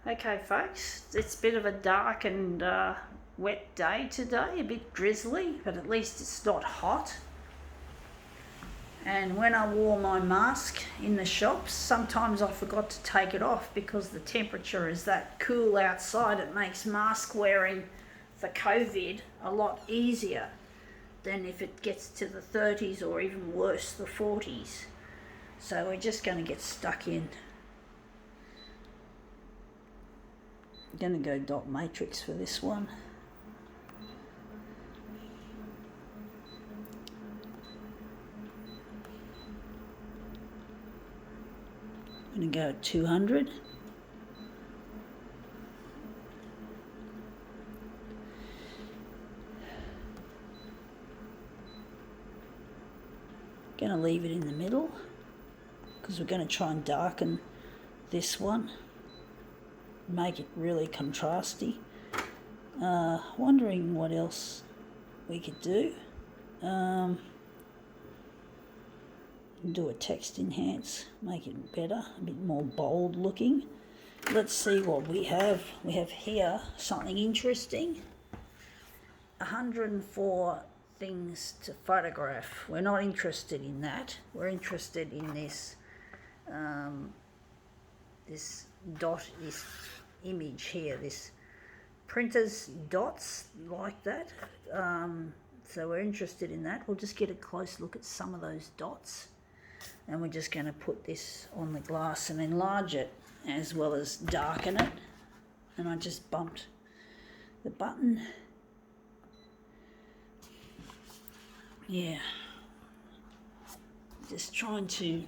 Okay folks, it's a bit of a dark and wet day today, a bit drizzly, but at least it's not hot. And when I wore my mask in the shops, sometimes I forgot to take it off because the temperature is that cool outside. It makes mask wearing for COVID a lot easier than if it gets to the 30s or even worse, the 40s. So we're just going to get stuck in. I'm going to go dot matrix for this one. I'm going to go at 200. Going to leave it in the middle because we're going to try and darken this one, make it really contrasty. Wondering what else we could do. Do a text enhance, make it better, a bit more bold looking. Let's see what we have. We have here something interesting. 104 things to photograph. We're not interested in that. We're interested in this this dot, this image here, this printer's dots like that. So we're interested in that. We'll just get a close look at some of those dots, and we're just going to put this on the glass and enlarge it as well as darken it. And I just bumped the button. Yeah, just trying to,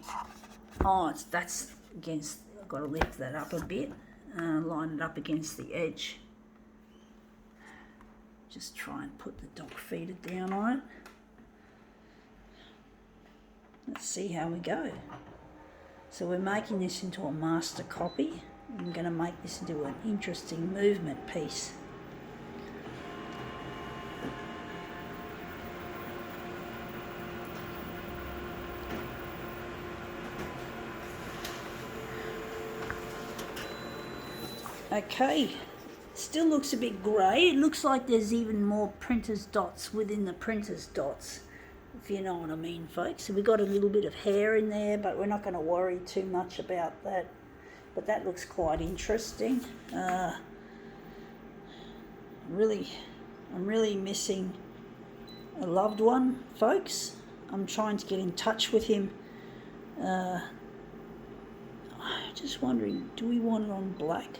that's against, I've got to lift that up a bit, line it up against the edge. Just try and put the dog feeder down on it. Let's see how we go. So we're making this into a master copy. I'm going to make this into an interesting movement piece. Okay, still looks a bit grey. It looks like there's even more printer's dots within the printer's dots, if you know what I mean, folks. So we've got a little bit of hair in there, but we're not going to worry too much about that. But that looks quite interesting. I'm really missing a loved one, folks. I'm trying to get in touch with him. Just wondering, do we want it on black?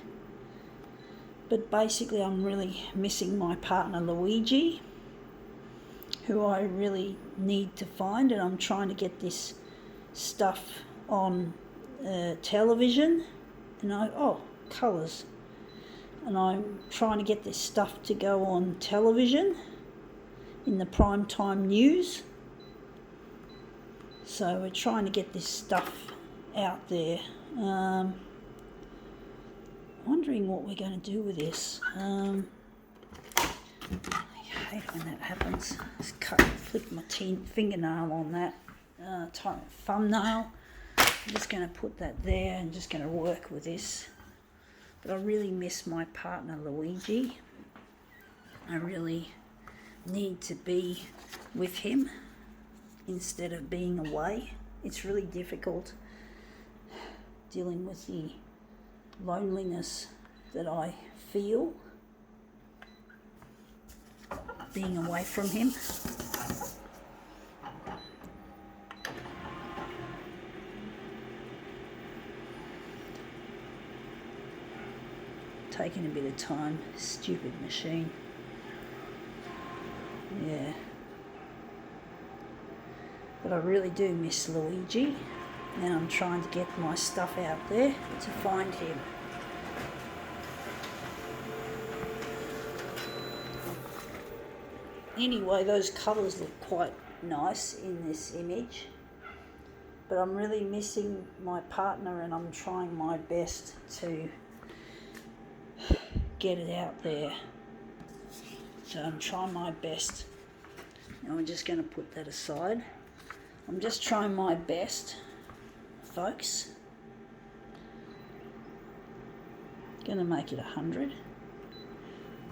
But basically I'm really missing my partner Luigi, who I really need to find, and I'm trying to get this stuff on television, and colours, and I'm trying to get this stuff to go on television in the primetime news. So we're trying to get this stuff out there. Wondering what we're going to do with this. I hate when that happens. Just flick my fingernail on that thumbnail. I'm just going to put that there and just going to work with this. But I really miss my partner Luigi. I really need to be with him instead of being away. It's really difficult dealing with the loneliness that I feel being away from him. Taking a bit of time, stupid machine. Yeah. But I really do miss Luigi, and I'm trying to get my stuff out there to find him. Anyway, those colours look quite nice in this image, but I'm really missing my partner, and I'm trying my best to get it out there. So I'm trying my best. Now I'm just going to put that aside. I'm just trying my best, folks. Gonna make it 100.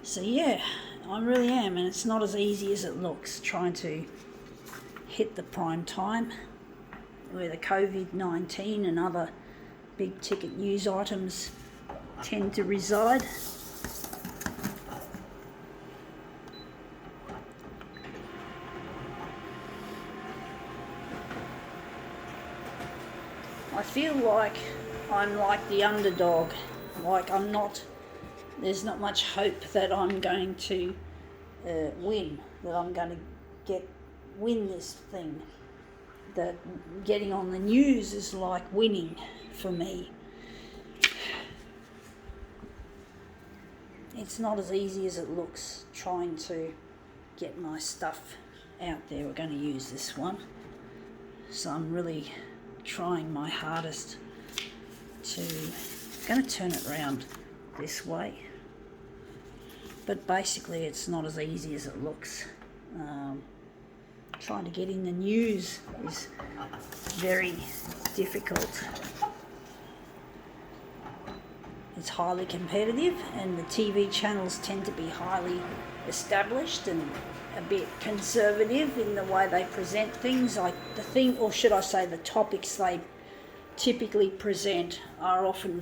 So yeah, I really am, and it's not as easy as it looks trying to hit the prime time where the COVID-19 and other big ticket news items tend to reside. I feel like I'm like the underdog, like there's not much hope that I'm going to win, that I'm going to win this thing, that getting on the news is like winning for me. It's not as easy as it looks trying to get my stuff out there. We're going to use this one, so I'm really trying my hardest to, going to turn it around this way, but basically it's not as easy as it looks. Trying to get in the news is very difficult. It's highly competitive, and the TV channels tend to be highly established and a bit conservative in the way they present things. Like or should I say the topics they typically present are often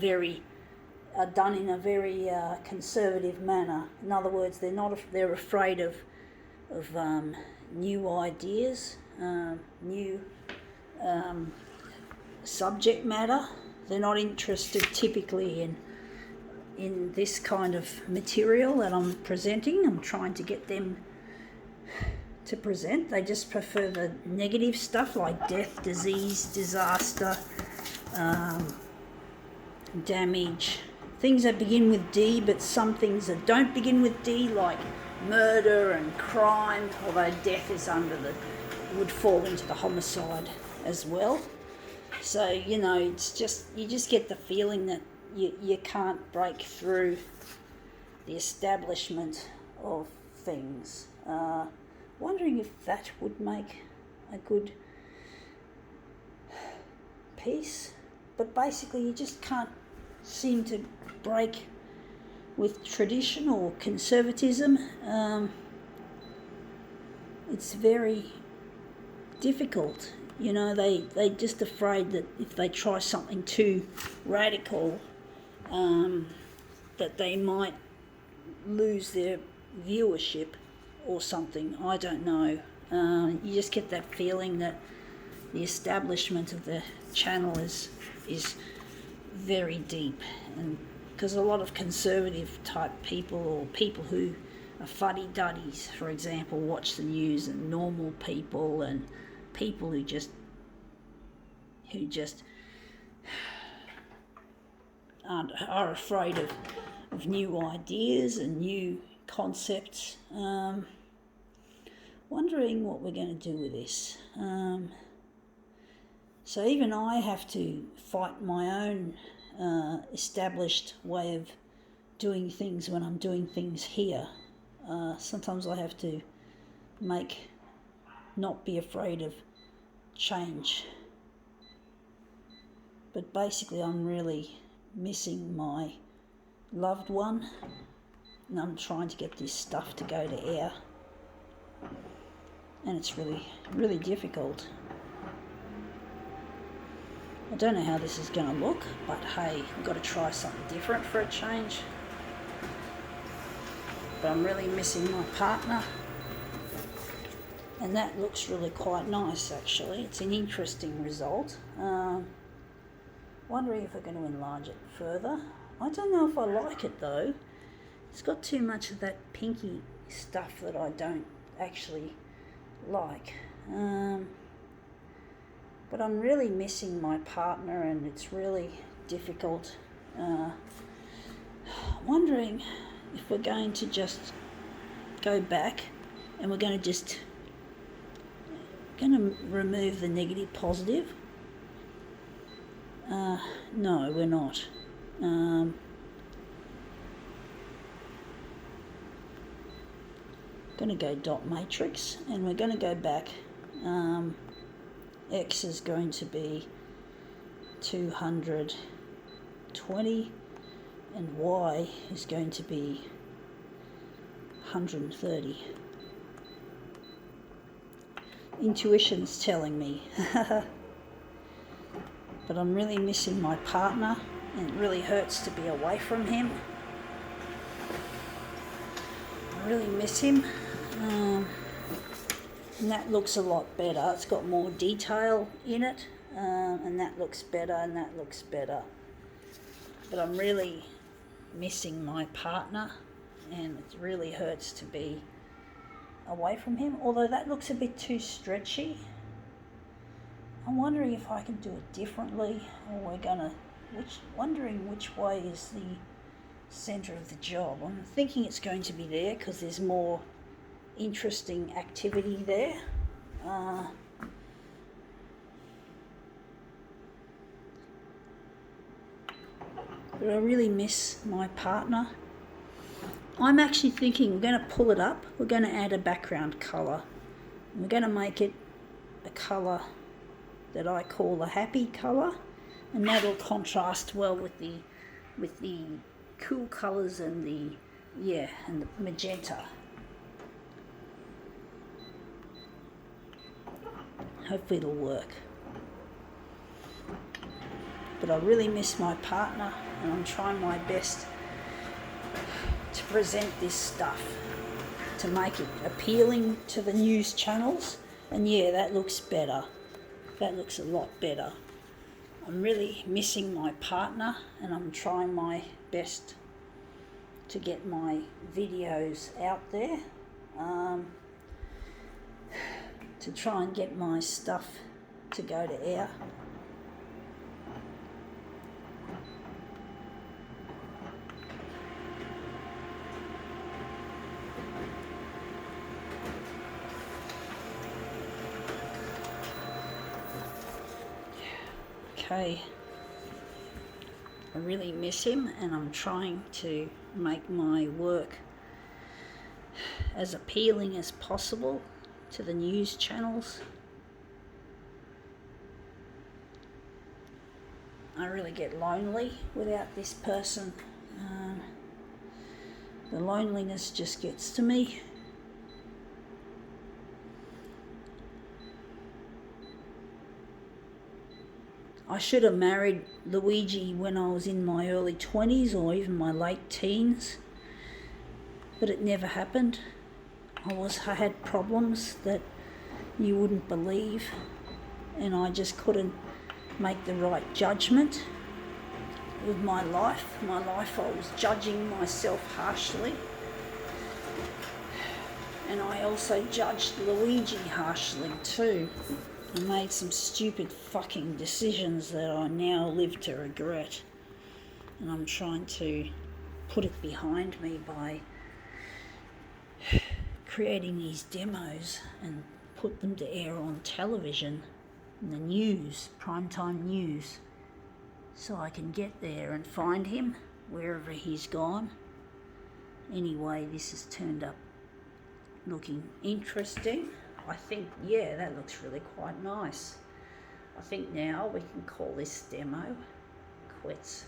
done in a very conservative manner. In other words, they're afraid of new ideas, new subject matter. They're not interested typically in this kind of material that I'm presenting. I'm trying to get them to present. They just prefer the negative stuff like death, disease, disaster, damage, things that begin with D, but some things that don't begin with D, like murder and crime, although death would fall into the homicide as well. So, it's just, you just get the feeling that you can't break through the establishment of things. Wondering if that would make a good piece. But basically you just can't seem to break with tradition or conservatism. It's very difficult. They're just afraid that if they try something too radical, that they might lose their viewership or something. I don't know. You just get that feeling that the establishment of the channel is very deep, and because a lot of conservative type people, or people who are fuddy-duddies, for example, watch the news, and normal people and people who just are afraid of new ideas and new concepts. Wondering what we're going to do with this. So even I have to fight my own established way of doing things when I'm doing things here. Sometimes I have to not be afraid of change. But basically I'm really missing my loved one, and I'm trying to get this stuff to go to air, and it's really, really difficult. I don't know how this is going to look, but hey, we've got to try something different for a change. But I'm really missing my partner, and that looks really quite nice actually. It's an interesting result. Wondering if we're going to enlarge it further. I don't know if I like it though. It's got too much of that pinky stuff that I don't actually like. But I'm really missing my partner, and it's really difficult. Wondering if we're going to just go back and we're going to remove the negative positive. No, we're not. Going to go dot matrix, and we're going to go back. X is going to be 220, and Y is going to be 130. Intuition's telling me. But I'm really missing my partner, and it really hurts to be away from him. I really miss him. And that looks a lot better. It's got more detail in it, and that looks better, and that looks better. But I'm really missing my partner, and it really hurts to be away from him. Although that looks a bit too stretchy. I'm wondering if I can do it differently, or wondering which way is the centre of the job. I'm thinking it's going to be there because there's more interesting activity there. But I really miss my partner. I'm actually thinking we're going to pull it up. We're going to add a background colour. We're going to make it a colour that I call a happy colour, and that'll contrast well with the cool colours and the magenta. Hopefully it'll work. But I really miss my partner, and I'm trying my best to present this stuff to make it appealing to the news channels. And yeah, that looks better. That looks a lot better. I'm really missing my partner, and I'm trying my best to get my videos out there, to try and get my stuff to go to air. Okay, I really miss him, and I'm trying to make my work as appealing as possible to the news channels. I really get lonely without this person. The loneliness just gets to me. I should have married Luigi when I was in my early 20s or even my late teens, but it never happened. I had problems that you wouldn't believe, and I just couldn't make the right judgment with my life. I was judging myself harshly, and I also judged Luigi harshly too. I made some stupid fucking decisions that I now live to regret, and I'm trying to put it behind me by creating these demos and put them to air on television, in the news, primetime news, so I can get there and find him wherever he's gone. Anyway, this has turned up looking interesting. I think, yeah, that looks really quite nice. I think now we can call this demo quits.